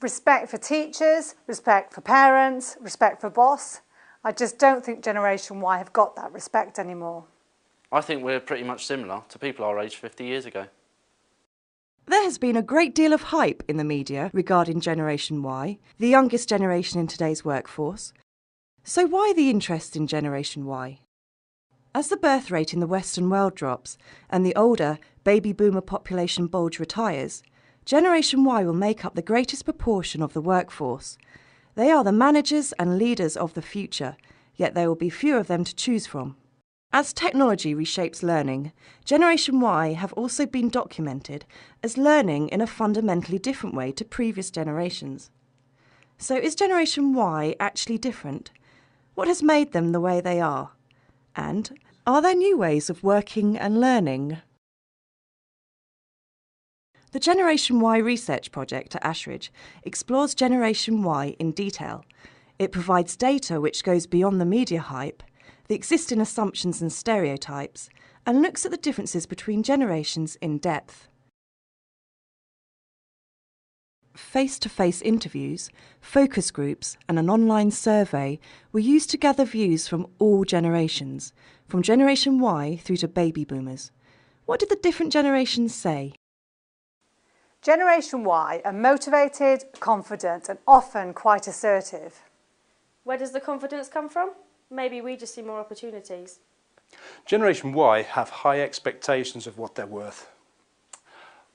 Respect for teachers, respect for parents, respect for boss. I just don't think Generation Y have got that respect anymore. I think we're pretty much similar to people our age 50 years ago. There has been a great deal of hype in the media regarding Generation Y, the youngest generation in today's workforce. So why the interest in Generation Y? As the birth rate in the Western world drops and the older baby boomer population bulge retires, Generation Y will make up the greatest proportion of the workforce. They are the managers and leaders of the future, yet there will be fewer of them to choose from. As technology reshapes learning, Generation Y have also been documented as learning in a fundamentally different way to previous generations. So is Generation Y actually different? What has made them the way they are? And are there new ways of working and learning? The Generation Y research project at Ashridge explores Generation Y in detail. It provides data which goes beyond the media hype, the existing assumptions and stereotypes, and looks at the differences between generations in depth. Face-to-face interviews, focus groups, and an online survey were used to gather views from all generations, from Generation Y through to baby boomers. What did the different generations say? Generation Y are motivated, confident, and often quite assertive. Where does the confidence come from? Maybe we just see more opportunities. Generation Y have high expectations of what they're worth.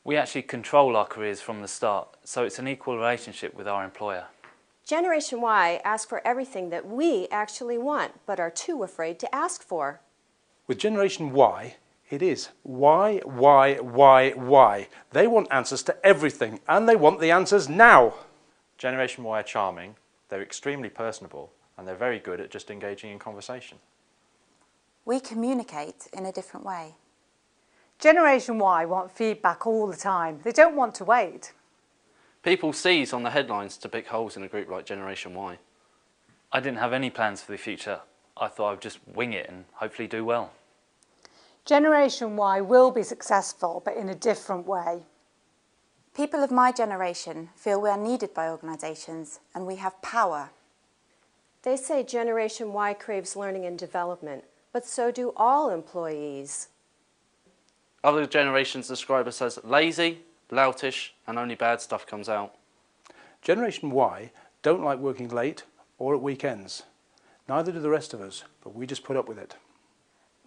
We actually control our careers from the start, so it's an equal relationship with our employer. Generation Y ask for everything that we actually want, but are too afraid to ask for. With Generation Y, it is why. They want answers to everything, and they want the answers now. Generation Y are charming, they're extremely personable, and they're very good at just engaging in conversation. We communicate in a different way. Generation Y want feedback all the time. They don't want to wait. People seize on the headlines to pick holes in a group like Generation Y. I didn't have any plans for the future. I thought I'd just wing it and hopefully do well. Generation Y will be successful, but in a different way. People of my generation feel we are needed by organisations and we have power. They say Generation Y craves learning and development, but so do all employees. Other generations describe us as lazy, loutish, and only bad stuff comes out. Generation Y don't like working late or at weekends. Neither do the rest of us, but we just put up with it.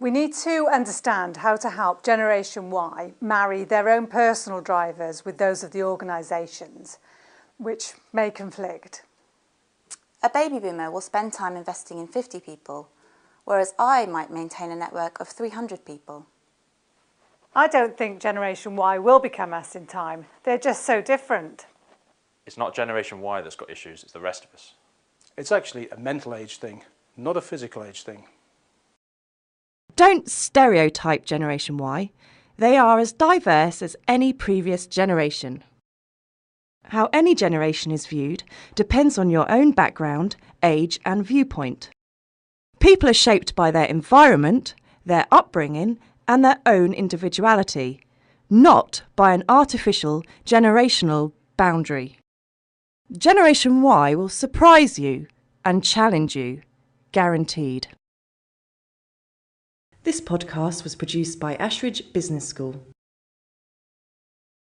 We need to understand how to help Generation Y marry their own personal drivers with those of the organisations, which may conflict. A baby boomer will spend time investing in 50 people, whereas I might maintain a network of 300 people. I don't think Generation Y will become us in time. They're just so different. It's not Generation Y that's got issues, it's the rest of us. It's actually a mental age thing, not a physical age thing. Don't stereotype Generation Y. They are as diverse as any previous generation. How any generation is viewed depends on your own background, age and viewpoint. People are shaped by their environment, their upbringing and their own individuality, not by an artificial generational boundary. Generation Y will surprise you and challenge you, guaranteed. This podcast was produced by Ashridge Business School.